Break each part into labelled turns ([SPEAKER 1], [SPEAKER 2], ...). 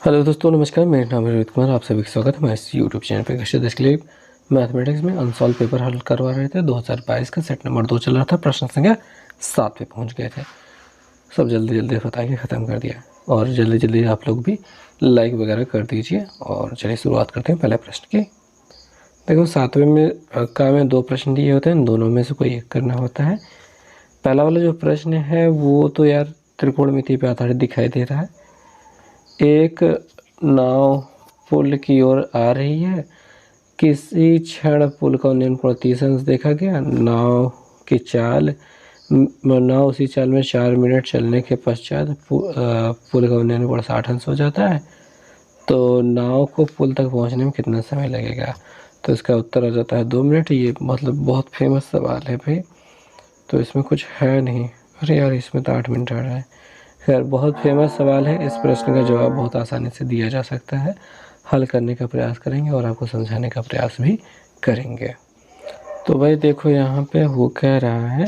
[SPEAKER 1] Hello दोस्तों, नमस्कार। मेरा नाम है रोहित कुमार। आप सभी का स्वागत है हमारे इस यूट्यूब चैनल पे। कश्य देश के लिए मैथमेटिक्स में अनसॉल्व पेपर हल करवा रहे थे। 2022 का सेट नंबर 2 चल रहा था। प्रश्न संख्या 7 पे पहुंच गए थे। सब जल्दी जल्दी बता के ख़त्म कर दिया, और जल्दी जल्दी आप लोग भी लाइक वगैरह कर दीजिए। और चलिए शुरुआत करते हैं पहले प्रश्न की। देखो, 7वें में 2 प्रश्न दिए होते हैं, दोनों में से कोई एक करना होता है। पहला वाला जो प्रश्न है वो तो यार त्रिकोणमिति पे आधारित दिखाई दे रहा है। एक नाव पुल की ओर आ रही है। किसी क्षण पुल का उन्नयन कोण 30 अंश देखा गया। नाव उसी चाल में 4 मिनट चलने के पश्चात पुल का उन्नयन कोण 60 अंश हो जाता है। तो नाव को पुल तक पहुंचने में कितना समय लगेगा? तो इसका उत्तर आ जाता है 2 मिनट। ये मतलब बहुत फेमस सवाल है भाई, तो इसमें कुछ है नहीं। अरे यार, इसमें तो 8 मिनट आ रहा है। खैर, बहुत फेमस सवाल है। इस प्रश्न का जवाब बहुत आसानी से दिया जा सकता है। हल करने का प्रयास करेंगे और आपको समझाने का प्रयास भी करेंगे। तो भाई देखो, यहाँ पे वो कह रहा है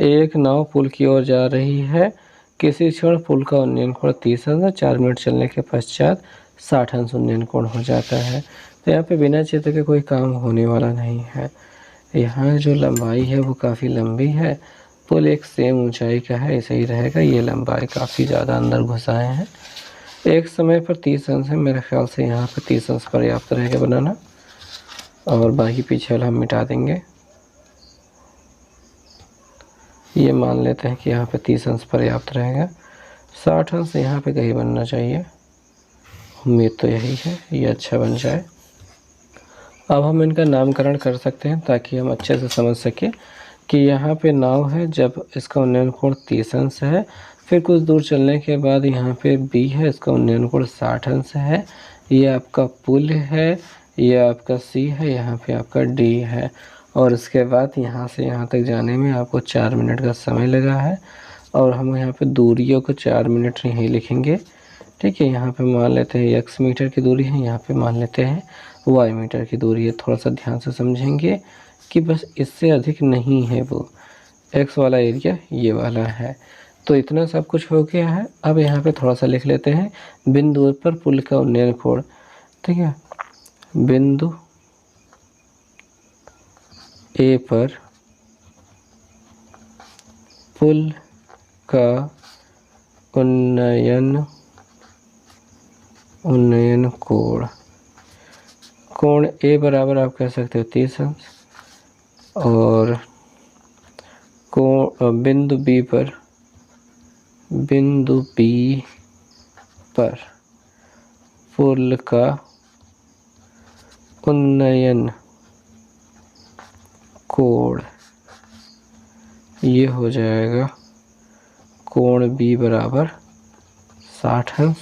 [SPEAKER 1] एक नाव पुल की ओर जा रही है। किसी क्षण पुल का उन्नयन कोण 30 अंश, 4 मिनट चलने के पश्चात 60 अंश उन्नयन कोण हो जाता है। तो यहाँ पे बिना चित्र के कोई काम होने वाला नहीं है। यहाँ जो लंबाई है वो काफ़ी लंबी है। पुल एक सेम ऊंचाई का है, ऐसे ही रहेगा। ये लंबाई काफ़ी ज़्यादा अंदर घुसाए हैं। एक समय पर 30 अंश है। मेरे ख्याल से यहाँ पे 30 अंश पर्याप्त रहेगा बनाना, और बाकी पीछे वाला हम मिटा देंगे। ये मान लेते हैं कि यहाँ पे 30 अंश पर्याप्त रहेगा। 60 अंश यहाँ पे कहीं बनना चाहिए। उम्मीद तो यही है, ये अच्छा बन जाए। अब हम इनका नामकरण कर सकते हैं ताकि हम अच्छे से समझ सकें कि यहाँ पे नाव है, जब इसका उन्नयन कोण 30 अंश है। फिर कुछ दूर चलने के बाद यहाँ पे बी है, इसका उन्नयन कोण 60 अंश है। ये आपका पुल है, ये आपका सी है, यहाँ पे आपका डी है। और इसके बाद यहाँ से यहाँ तक जाने में आपको 4 मिनट का समय लगा है। और हम यहाँ पे दूरियों को 4 मिनट नहीं लिखेंगे, ठीक है। यहाँ पे मान लेते हैं x मीटर की दूरी है, यहाँ पे मान लेते हैं y मीटर की दूरी है। थोड़ा सा ध्यान से समझेंगे कि बस इससे अधिक नहीं है। वो x वाला एरिया ये वाला है। तो इतना सब कुछ हो गया है। अब यहाँ पे थोड़ा सा लिख लेते हैं बिंदु पर पुल का उन्नयन कोण, ठीक है। बिंदु ए पर पुल का उन्नयन कोण ए बराबर आप कह सकते हो 30 अंश, और कोण बिंदु बी पर पुल का उन्नयन कोण ये हो जाएगा कोण बी बराबर 60 अंश।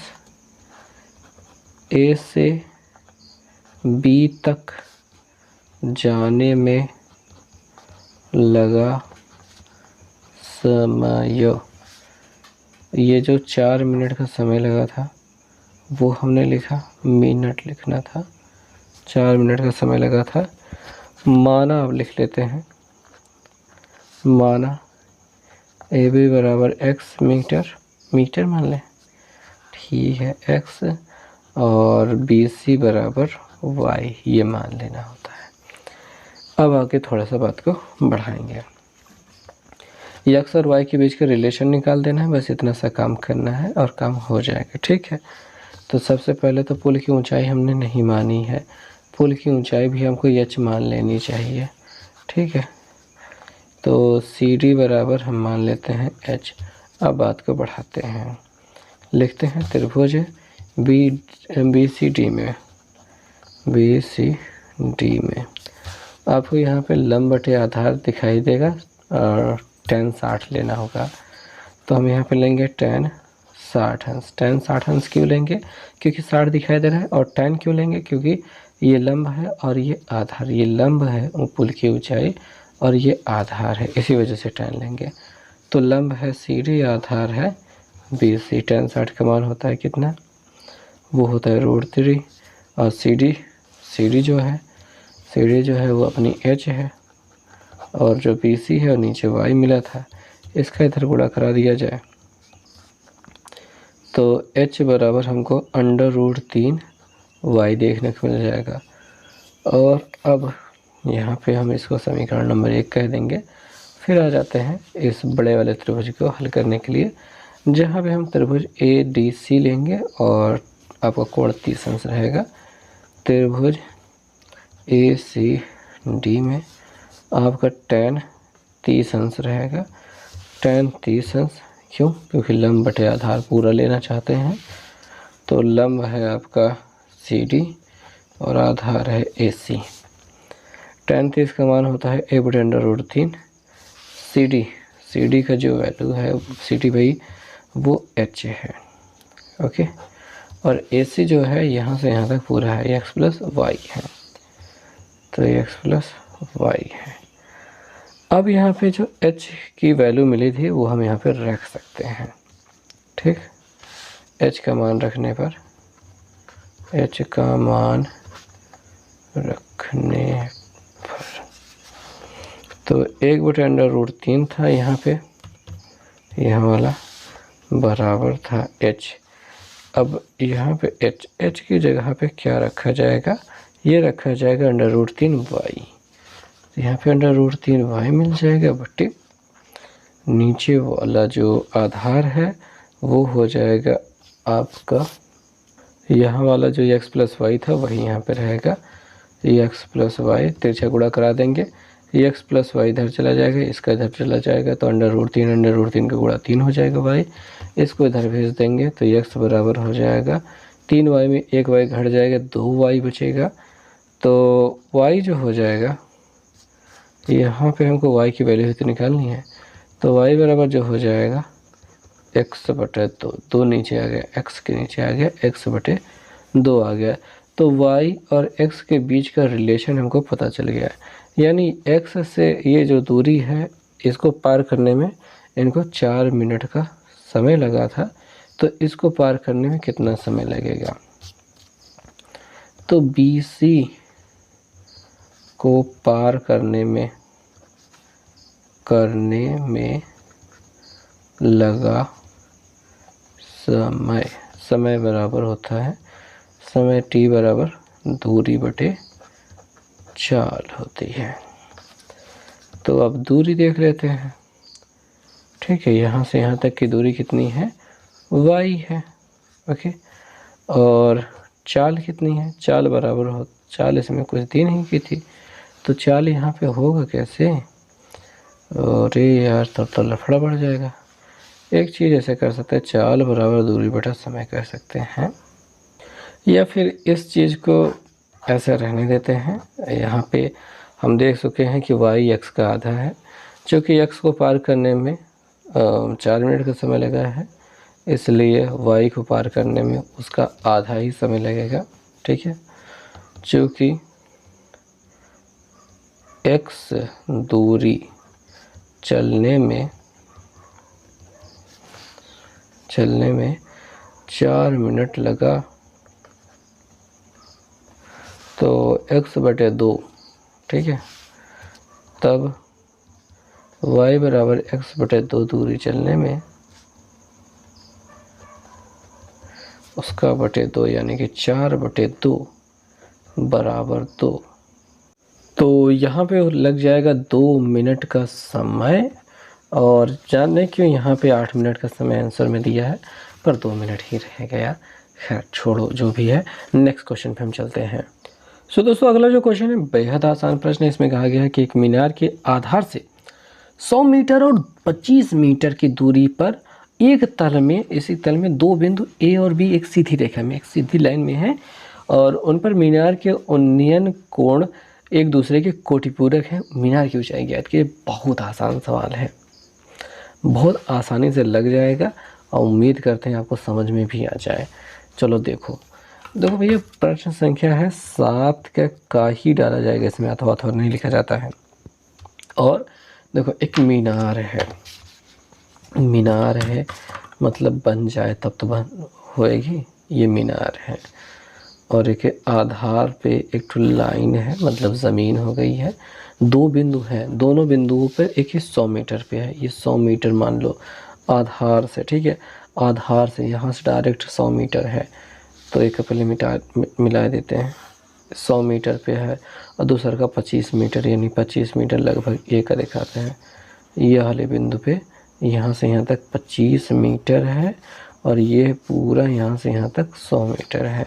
[SPEAKER 1] ए से बी तक जाने में लगा समय, ये जो 4 मिनट का समय लगा था वो हमने लिखा, मिनट लिखना था। 4 मिनट का समय लगा था। माना अब लिख लेते हैं, माना ए बी बराबर x मीटर मान लें, ठीक है, x, और बी सी बराबर y ये मान लेना होता है। अब आगे थोड़ा सा बात को बढ़ाएंगे। x और y के बीच का रिलेशन निकाल देना है, बस इतना सा काम करना है और काम हो जाएगा, ठीक है। तो सबसे पहले तो पुल की ऊंचाई हमने नहीं मानी है। पुल की ऊंचाई भी हमको h मान लेनी चाहिए, ठीक है। तो सी डी बराबर हम मान लेते हैं h। अब बात को बढ़ाते हैं, लिखते हैं त्रिभुज बी सी डी में आपको यहाँ पे लंब बटे आधार दिखाई देगा, और tan 60 लेना होगा। तो हम यहाँ पे लेंगे tan 60 अंश। tan 60 अंश क्यों लेंगे? क्योंकि 60 दिखाई दे रहा है। और tan क्यों लेंगे? क्योंकि ये लंब है और ये आधार। ये लंब है पुल की ऊंचाई और ये आधार है, इसी वजह से tan लेंगे। तो लंब है सी डी, आधार है बी सी। tan 60 का मान होता है कितना? वो होता है √3। और सी डी जो है वो अपनी h है, और जो बी सी है और नीचे y मिला था, इसका इधर गुणा करा दिया जाए। तो h बराबर हमको √3y देखने को मिल जाएगा। और अब यहाँ पे हम इसको समीकरण नंबर 1 कह देंगे। फिर आ जाते हैं इस बड़े वाले त्रिभुज को हल करने के लिए, जहाँ पे हम त्रिभुज ADC लेंगे और आपका कोण 30 अंश रहेगा। त्रिभुज ACD में आपका tan 30 अंश रहेगा। tan 30 अंश क्यों? क्योंकि लंब बटे आधार पूरा लेना चाहते हैं। तो लंब है आपका CD और आधार है AC। tan 30 का मान होता है a/√3। CD का जो वैल्यू है CD भाई वो h है, ओके। और AC जो है यहाँ से यहाँ तक पूरा है x + y है, तो x + y है। अब यहाँ पे जो h की वैल्यू मिली थी वो हम यहाँ पे रख सकते हैं, ठीक। h का मान रखने पर, h का मान रखने पर तो 1/√3 था यहाँ पे, यहाँ वाला बराबर था h। अब यहाँ पे h की जगह पे क्या रखा जाएगा? ये रखा जाएगा √3y। यहाँ पे √3y मिल जाएगा बट्टे नीचे वाला जो आधार है वो हो जाएगा आपका, यहाँ वाला जो x + y था वही यहाँ पे रहेगा। x + y तिरछा गुणा करा देंगे, x + y इधर चला जाएगा, इसका इधर चला जाएगा, तो √3 का गुणा 3 हो जाएगा y। इसको इधर भेज देंगे तो x बराबर हो जाएगा 3y में 1y घट जाएगा, 2y बचेगा। तो y जो हो जाएगा, यहाँ पे हमको y की वैल्यू तो निकालनी है, तो y बराबर जो हो जाएगा x/2। 2 नीचे आ गया, x के नीचे आ गया, x/2 आ गया। तो y और x के बीच का रिलेशन हमको पता चल गया है। यानी x से ये जो दूरी है इसको पार करने में इनको 4 मिनट का समय लगा था, तो इसको पार करने में कितना समय लगेगा? तो BC को पार करने में लगा समय बराबर होता है समय t बराबर दूरी बटे चाल होती है। तो अब दूरी देख लेते हैं, ठीक है। यहाँ से यहाँ तक की दूरी कितनी है? y है, ओके। और चाल कितनी है? चाल बराबर हो, चाल इसमें कुछ दी नहीं की थी, तो चाल यहाँ पे होगा कैसे? अरे यार तब तो लफड़ा बढ़ जाएगा। एक चीज़ ऐसे कर सकते हैं, चाल बराबर दूरी बटा समय कर सकते हैं, या फिर इस चीज़ को ऐसे रहने देते हैं। यहाँ पे हम देख चुके हैं कि y x का आधा है, चूँकि x को पार करने में 4 मिनट का समय लगा है, इसलिए y को पार करने में उसका आधा ही समय लगेगा, ठीक है। चूँकि x दूरी चलने में 4 मिनट लगा, तो x/2, ठीक है। तब y बराबर x/2 दूरी चलने में उसका बटे 2 यानी कि 4/2 बराबर 2। तो यहाँ पे लग जाएगा 2 मिनट का समय। और जाने क्यों यहाँ पे 8 मिनट का समय आंसर में दिया है, पर 2 मिनट ही रह गया। खैर छोड़ो, जो भी है। नेक्स्ट क्वेश्चन पे हम चलते हैं। सो दोस्तों अगला जो क्वेश्चन है बेहद आसान प्रश्न है। इसमें कहा गया है कि एक मीनार के आधार से 100 मीटर और 25 मीटर की दूरी पर एक तल में, इसी तल में 2 बिंदु A और B एक सीधी रेखा में, एक सीधी लाइन में है, और उन पर मीनार के उन्नयन कोण एक दूसरे के कोटिपूरक हैं। मीनार की ऊंचाई ज्ञात कीजिए। बहुत आसान सवाल है, बहुत आसानी से लग जाएगा और उम्मीद करते हैं आपको समझ में भी आ जाए। चलो देखो भैया, प्रश्न संख्या है 7 का ही डाला जाएगा इसमें, अथवा नहीं लिखा जाता है। और देखो एक मीनार है, मतलब बन जाए तब तो बन होएगी, ये मीनार है। और एक आधार पे एक तो लाइन है, मतलब ज़मीन हो गई है। 2 बिंदु हैं, दोनों बिंदुओं पर एक ही 100 मीटर पे है। ये 100 मीटर मान लो आधार से, ठीक है। आधार से यहाँ से डायरेक्ट 100 मीटर है, तो एक का पहले मिला देते हैं। 100 मीटर पे है और दूसरा का 25 मीटर, यानी 25 मीटर लगभग ए का दिखाते हैं। यह वाले बिंदु पे यहाँ से यहाँ तक 25 मीटर है और ये पूरा यहाँ से यहाँ तक 100 मीटर है।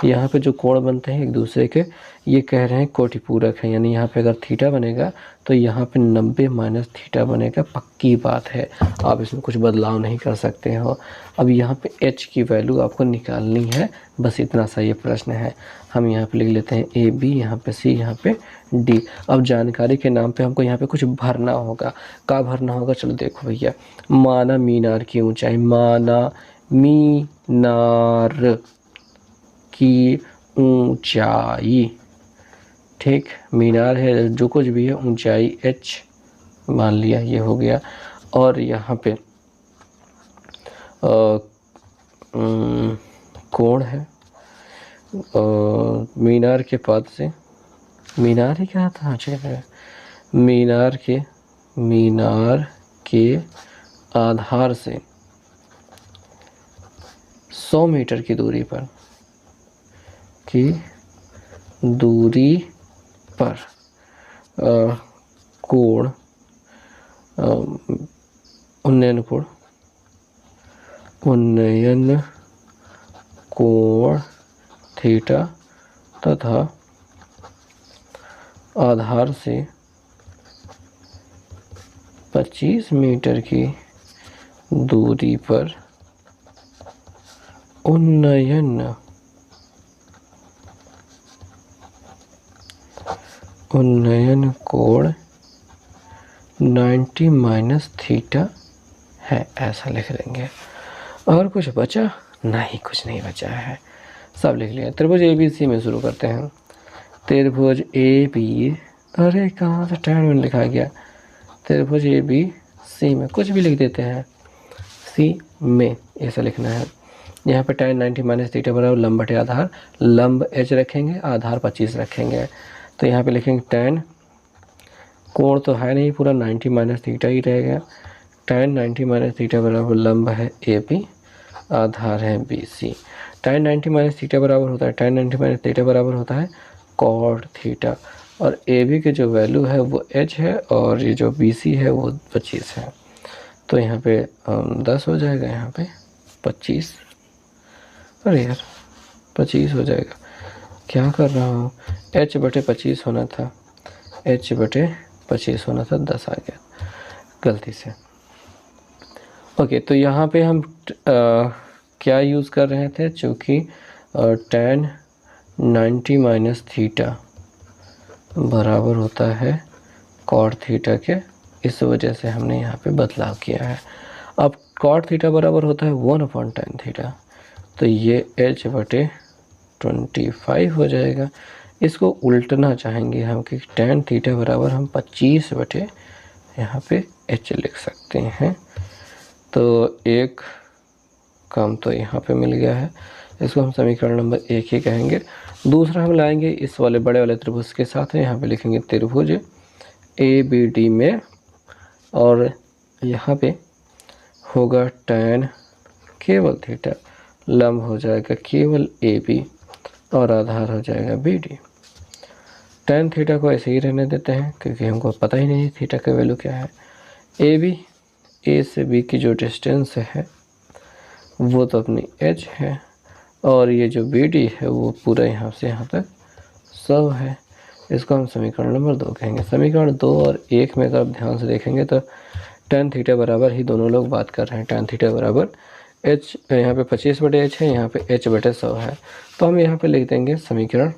[SPEAKER 1] यहाँ पे जो कोण बनते हैं एक दूसरे के, ये कह रहे हैं कोटि पूरक है, यानी यहाँ पे अगर थीटा बनेगा तो यहाँ पे 90 माइनस थीटा बनेगा, पक्की बात है, आप इसमें कुछ बदलाव नहीं कर सकते हो। अब यहाँ पे h की वैल्यू आपको निकालनी है, बस इतना सा ये प्रश्न है। हम यहाँ पे लिख लेते हैं ए बी, यहाँ पे सी, यहाँ पे डी। अब जानकारी के नाम पे हमको यहाँ पे कुछ भरना होगा। क्या भरना होगा, चलो देखो भैया। माना मीनार की ऊंचाई, माना मीनार की ऊंचाई, ठीक, मीनार है जो कुछ भी है, ऊंचाई h मान लिया, ये हो गया। और यहाँ पे कोण है मीनार के पद से, मीनार ही क्या था, अच्छा, मीनार के आधार से 100 मीटर की दूरी पर कोण उन्नयन कोण थीटा तथा आधार से 25 मीटर की दूरी पर उन्नयन कोण 90 माइनस थीटा है, ऐसा लिख देंगे। और कुछ बचा नहीं, कुछ नहीं बचा है, सब लिख लिया। त्रिभुज ए बी सी में शुरू करते हैं। त्रिभुज ए बी, अरे कहाँ से टैन में लिखा गया, त्रिभुज ए बी सी में कुछ भी लिख देते हैं, सी में ऐसा लिखना है। यहाँ पे tan 90 माइनस थीटा बराबर लंब बटे आधार, लंब h रखेंगे, आधार 25 रखेंगे। तो यहाँ पे लिखेंगे tan, कोण तो है नहीं पूरा, 90 माइनस थीटा ही रहेगा। tan 90 माइनस थीटा बराबर लंब है ए बी, आधार है B C. tan 90 minus theta बराबर होता है, tan 90 माइनस थीटा बराबर होता है cot थीटा, और ए बी की जो वैल्यू है वो h है और ये जो बी सी है वो 25 है। तो यहाँ पे 10 हो जाएगा, यहाँ पे 25, अरे यार 25 हो जाएगा, क्या कर रहा हूँ, h बटे 25 होना था, h बटे 25 होना था, 10 आ गया गलती से। ओके, तो यहाँ पे हम क्या यूज़ कर रहे थे, चूँकि tan 90 माइनस थीटा बराबर होता है cot थीटा के, इस वजह से हमने यहाँ पे बदलाव किया है। अब cot थीटा बराबर होता है 1/tan थीटा, तो ये h बटे 25 हो जाएगा। इसको उल्टना चाहेंगे हम कि tan थीटा बराबर हम 25 बटे यहाँ पे h लिख सकते हैं। तो एक काम तो यहाँ पे मिल गया है, इसको हम समीकरण नंबर 1 ही कहेंगे। दूसरा हम लाएंगे इस वाले बड़े वाले त्रिभुज के साथ में, यहाँ पे लिखेंगे त्रिभुज ए बी डी में, और यहाँ पे होगा tan केवल थीटा, लंब हो जाएगा केवल ए बी और आधार हो जाएगा बी डी। tan थीटा को ऐसे ही रहने देते हैं क्योंकि हमको पता ही नहीं थीटा का वैल्यू क्या है। ए बी, ए से बी की जो डिस्टेंस है वो तो अपनी h है, और ये जो बी डी है वो पूरा यहाँ से यहाँ तक 100 है। इसको हम समीकरण नंबर 2 कहेंगे। समीकरण 2 और 1 में अगर आप ध्यान से देखेंगे तो tan थीटा बराबर ही दोनों लोग बात कर रहे हैं। tan थीटा बराबर h, यहाँ पे 25 बटे h है, यहाँ पे h बटे 100 है। तो हम यहाँ पे लिख देंगे समीकरण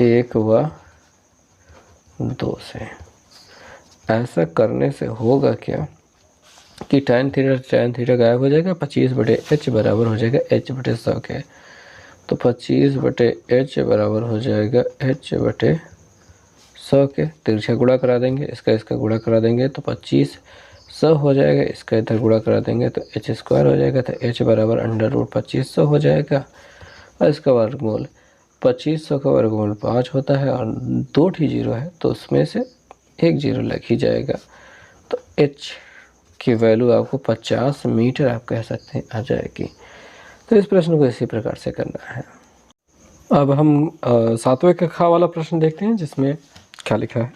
[SPEAKER 1] 1 व 2 से। ऐसा करने से होगा क्या कि tan थीटा गायब हो जाएगा, 25 बटे h बराबर हो जाएगा h बटे 100 के। तो 25 बटे h बराबर हो जाएगा h बटे 100 के। तिरछा गुणा करा देंगे, इसका गुणा करा देंगे तो 25 100 हो जाएगा, इसका इधर गुणा करा देंगे तो h स्क्वायर हो जाएगा। तो h बराबर √2500 हो जाएगा, और इसका वर्गमूल 2500 का वर्गमूल 5 होता है, और 2 जीरो है तो उसमें से 1 जीरो लग ही जाएगा। तो h की वैल्यू आपको 50 मीटर आप कह सकते हैं आ जाएगी। तो इस प्रश्न को इसी प्रकार से करना है। अब हम 7वें कक्षा वाला प्रश्न देखते हैं, जिसमें क्या लिखा है।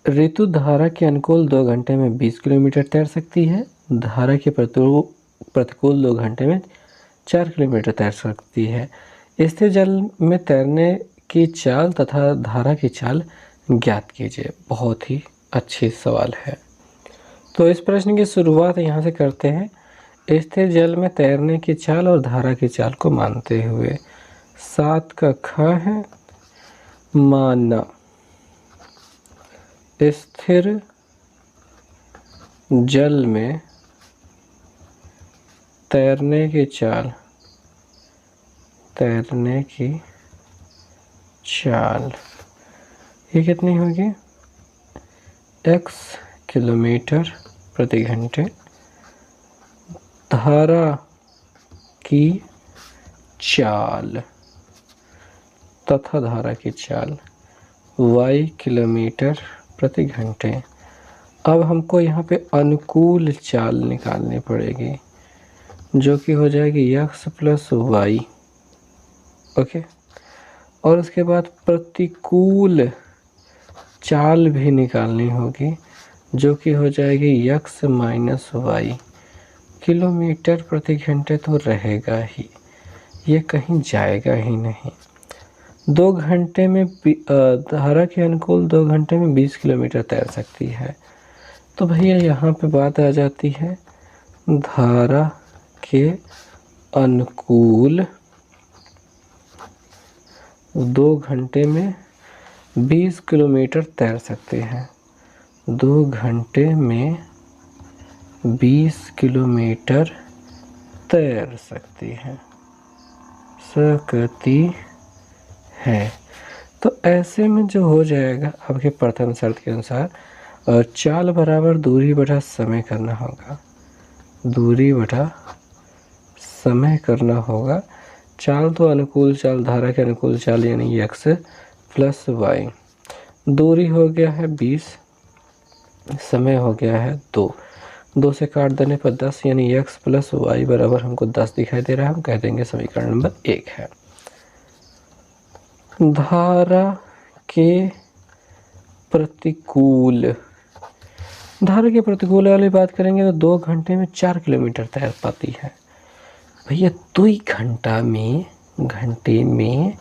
[SPEAKER 1] ऋतु धारा के अनुकूल 2 घंटे में 20 किलोमीटर तैर सकती है। धारा के प्रतिकूल 2 घंटे में 4 किलोमीटर तैर सकती है। स्थिर जल में तैरने की चाल तथा धारा की चाल ज्ञात कीजिए। बहुत ही अच्छी सवाल है। तो इस प्रश्न की शुरुआत यहाँ से करते हैं। स्थिर जल में तैरने की चाल और धारा की चाल को मानते हुए 7 का ख है। माना स्थिर जल में तैरने की चाल ये कितनी होगी? x किलोमीटर प्रति घंटे। धारा की चाल तथा धारा की चाल y किलोमीटर प्रति घंटे। अब हमको यहाँ पे अनुकूल चाल निकालनी पड़ेगी, जो कि हो जाएगी x प्लस वाई। ओके, और उसके बाद प्रतिकूल चाल भी निकालनी होगी, जो कि हो जाएगी x माइनस वाई। किलोमीटर प्रति घंटे तो रहेगा ही, ये कहीं जाएगा ही नहीं। 2 घंटे में धारा के अनुकूल 2 घंटे में 20 किलोमीटर तैर सकती है। तो भैया यहाँ पे बात आ जाती है धारा के अनुकूल 2 घंटे में 20 किलोमीटर तैर सकते हैं। 2 घंटे में 20 किलोमीटर तैर सकती है तो ऐसे में जो हो जाएगा आपके प्रथम शर्त के अनुसार, चाल बराबर दूरी बटा समय करना होगा। दूरी बटा समय करना होगा। चाल तो अनुकूल चाल, धारा के अनुकूल चाल यानी x प्लस वाई। दूरी हो गया है 20, समय हो गया है 2। 2 से काट देने पर 10 यानी x प्लस वाई बराबर हमको 10 दिखाई दे रहा है। हम कह देंगे समीकरण नंबर 1 है। धारा के प्रतिकूल वाली बात करेंगे तो 2 घंटे में 4 किलोमीटर तैर पाती है। भैया 2 घंटे में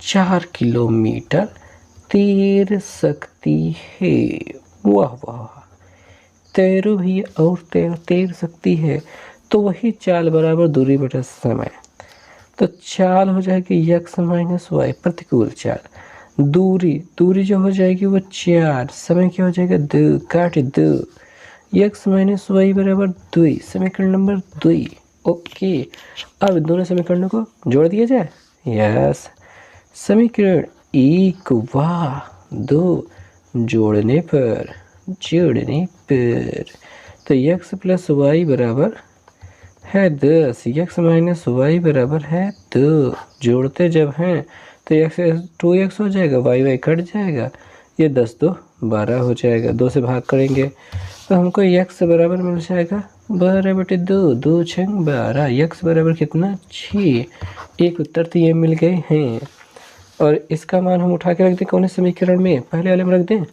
[SPEAKER 1] 4 किलोमीटर तैर सकती है। वाह वाह, तैरो भैया और तैर सकती है। तो वही चाल बराबर दूरी बटा समय। तो चाल हो जाएगी x माइनस वाई, प्रतिकूल चाल। दूरी जो हो जाएगी वो 4, समय क्या हो जाएगा 2, काट 2। x माइनस वाई बराबर 2, समीकरण नंबर 2। ओके, अब दोनों समीकरणों को जोड़ दिया जाए। यस, समीकरण 1 व 2 जोड़ने पर तो x प्लस वाई बराबर है 10, x माइनस वाई बराबर है 2। जोड़ते जब हैं तो x 2x हो जाएगा, y कट जाएगा। ये 10 2 12 हो जाएगा। 2 से भाग करेंगे तो हमको x बराबर मिल जाएगा 12/2, 2 6 12। x बराबर कितना 6। एक उत्तर तो ये मिल गए हैं। और इसका मान हम उठा के रख दें कौन समीकरण में? पहले वाले में रख दें,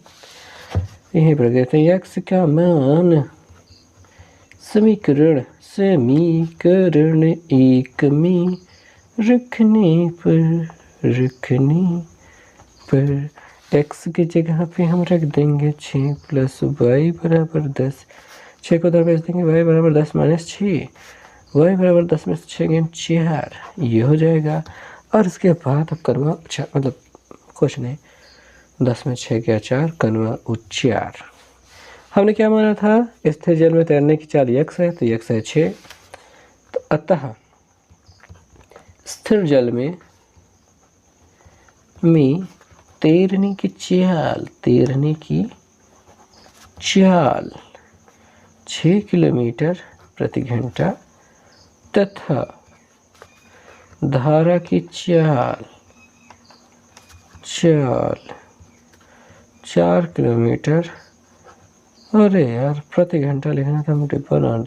[SPEAKER 1] यहीं पर रख देते हैं। x का मान समीकरण 1 में रखने पर x की जगह पे हम रख देंगे 6 प्लस वाई बराबर 10। 6 को उधर भेज देंगे, y बराबर 10 माइनस 6, y बराबर 10 में 6 गेम 4, ये हो जाएगा। और इसके बाद अब करवा मतलब कुछ नहीं, 10 में 6 गया 4, कनवा 4। हमने क्या माना था? स्थिर जल में तैरने की चाल x है, तो x है 6। तो अतः स्थिर जल में तैरने की चाल 6 किलोमीटर प्रति घंटा तथा धारा की चाल 4 किलोमीटर अरे यार, प्रति घंटा लिखना था, हम डिब्बा ना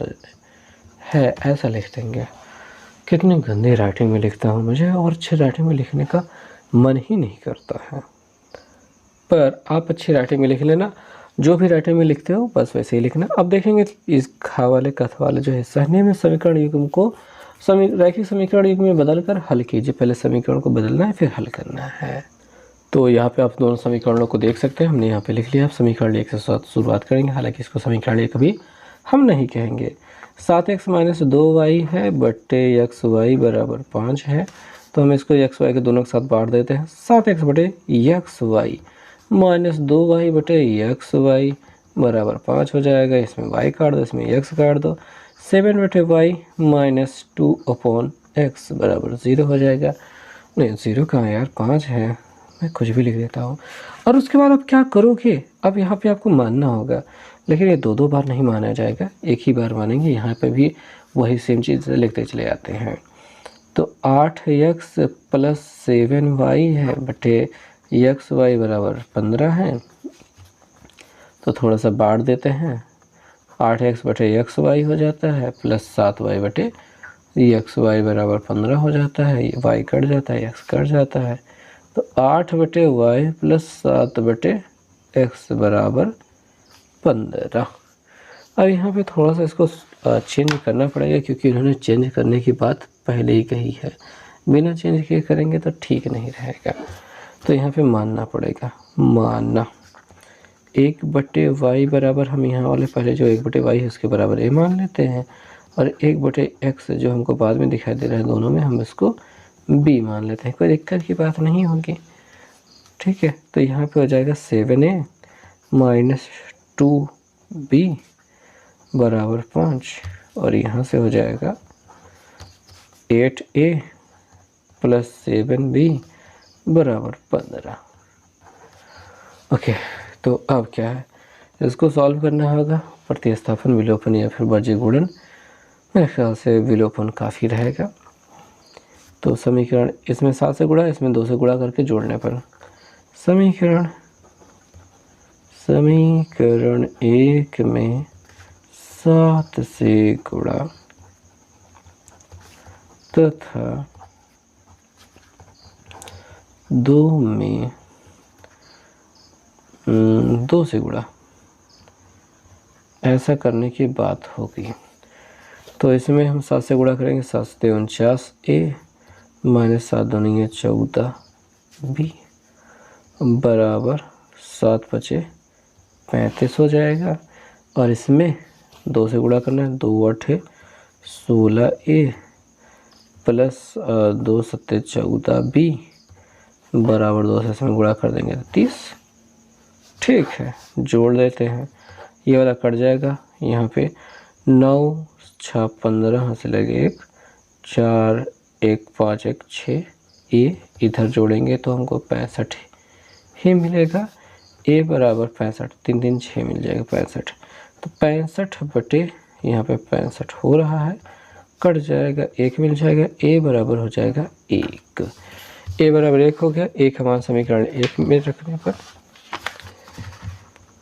[SPEAKER 1] है ऐसा लिख देंगे। कितनी गंदी राइटिंग में लिखता हूँ, मुझे और अच्छी राइटिंग में लिखने का मन ही नहीं करता है। पर आप अच्छी राइटिंग में लिख लेना, जो भी राइटिंग में लिखते हो बस वैसे ही लिखना। अब देखेंगे इस खा वाले कथ वाले जो हिस्सा है, नियमित समीकरण युग्म को रैखिक समीकरण युग्म में बदल कर हल कीजिए। पहले समीकरण को बदलना है फिर हल करना है। तो यहाँ पे आप दोनों समीकरणों को देख सकते हैं, हमने यहाँ पे लिख लिया। आप समीकरण 1 से शुरुआत करेंगे, हालांकि इसको समीकरण 1 भी हम नहीं कहेंगे। 7x - 2y है बटे xy बराबर 5 है, तो हम इसको xy के दोनों के साथ बांट देते हैं। 7x बटे xy माइनस 2y बटे xy बराबर 5 हो जाएगा। इसमें y काट दो, इसमें x काट दो। 7 बटे y माइनस 2/x बराबर 0 हो जाएगा। नहीं 0 कहाँ यार, 5 है, मैं कुछ भी लिख देता हूँ। और उसके बाद आप क्या करोगे, अब यहाँ पे आपको मानना होगा, लेकिन ये दो बार नहीं माना जाएगा, एक ही बार मानेंगे। यहाँ पे भी वही सेम चीज़ लिखते चले जाते हैं। तो 8x + 7y है बटे xy बराबर 15 है, तो थोड़ा सा बांट देते हैं। 8x बटे xy हो जाता है प्लस 7y बटे xy बराबर 15 हो जाता है। y कट जाता है, x कट जाता है, तो 8 बटे y प्लस 7 बटे x बराबर 15। अब यहाँ पे थोड़ा सा इसको चेंज करना पड़ेगा, क्योंकि इन्होंने चेंज करने की बात पहले ही कही है। बिना चेंज किए करेंगे तो ठीक नहीं रहेगा, तो यहाँ पे मानना पड़ेगा। मानना 1 बटे वाई बराबर, हम यहाँ वाले पहले जो 1 बटे वाई है उसके बराबर ए मान लेते हैं, और 1 बटे एक्स जो हमको बाद में दिखाई दे रहा है, दोनों में हम इसको बी मान लेते हैं। कोई दिक्कत की बात नहीं होगी, ठीक है। तो यहाँ पे हो जाएगा 7a माइनस 2b बराबर 5, और यहाँ से हो जाएगा 8a प्लस 7b बराबर 15। ओके, तो अब क्या है, इसको सॉल्व करना होगा। प्रतिस्थापन, विलोपन या फिर वर्ज्य गुणन, मेरे ख्याल से विलोपन काफ़ी रहेगा। तो समीकरण इसमें 7 से गुणा, इसमें 2 से गुणा करके जोड़ने पर समीकरण 1 में 7 से गुणा तथा 2 में 2 से गुणा, ऐसा करने की बात होगी। तो इसमें हम 7 से गुणा करेंगे, 7 से 49a माइनस 7 दूनी 14b बराबर 7 बचे 35 हो जाएगा। और इसमें 2 से गुणा करना है, 2 8 16a प्लस 2 7 14b बराबर 2 से इसमें गुणा कर देंगे 30। ठीक है, जोड़ देते हैं, ये वाला कट जाएगा। यहाँ पे 9 6 15 यहाँ से लगे 1 4 1 5 1 6, ये इधर जोड़ेंगे तो हमको 65 ही मिलेगा। ए बराबर 65, 3 3 6 मिल जाएगा 65। तो 65 बटे यहाँ पे 65 हो रहा है, कट जाएगा 1 मिल जाएगा। ए बराबर हो जाएगा 1। ए बराबर 1 हो गया। ए का मान समीकरण 1 में रखने पर,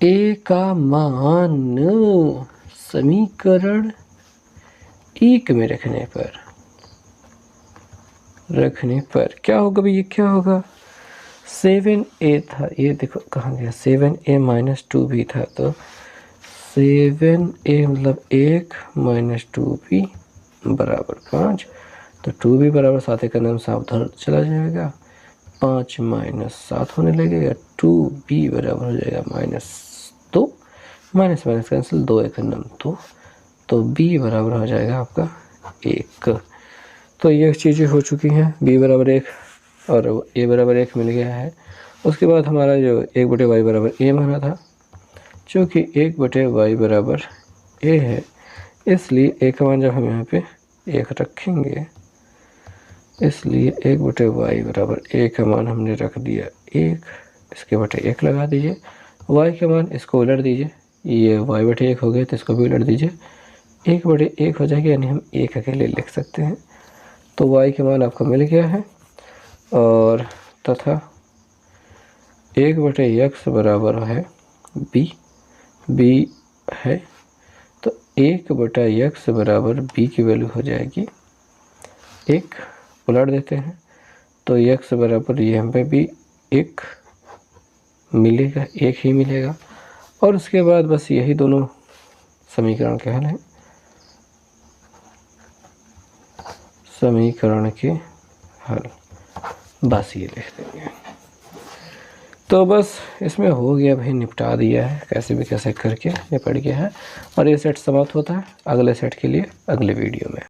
[SPEAKER 1] ए का मान समीकरण 1 में रखने पर क्या होगा भाई, ये क्या होगा, 7a था, ये देखो कहाँ गया, 7a माइनस 2b था, तो 7a मतलब 1 माइनस 2b बराबर 5। तो 2b बराबर 7 का नाम साफ उधर चला जाएगा, 5 माइनस 7 होने लगेगा, 2b बराबर हो जाएगा -2, माइनस माइनस कैंसिल, 2 एक नाम 2, तो b बराबर हो जाएगा आपका 1। तो ये चीज़ें हो चुकी हैं, b बराबर 1 और a बराबर 1 मिल गया है। उसके बाद हमारा जो 1 बटे वाई बराबर a माना था, चूँकि 1 बटे वाई बराबर a है, इसलिए a का मान जब हम यहाँ पे 1 रखेंगे, इसलिए 1 बटे वाई बराबर a का मान हमने रख दिया 1, इसके बटे 1 लगा दीजिए। y का मान इसको उलट दीजिए, ये y बटे 1 हो गया तो इसको भी उलट दीजिए, 1 बटे 1 हो जाएगा, यानी हम 1 अकेले लिख सकते हैं। तो y का मान आपको मिल गया है, और तथा 1 बटे x बराबर है b है, तो 1/x बराबर b की वैल्यू हो जाएगी 1। उलट देते हैं तो x बराबर यहाँ पे भी 1 मिलेगा, 1 ही मिलेगा। और उसके बाद बस यही दोनों समीकरण के हल हैं। समीकरण के हल बस ये लिख देंगे। तो बस इसमें हो गया भाई, निपटा दिया है कैसे भी कैसे करके, निपट गया है। और ये सेट समाप्त होता है। अगले सेट के लिए अगले वीडियो में।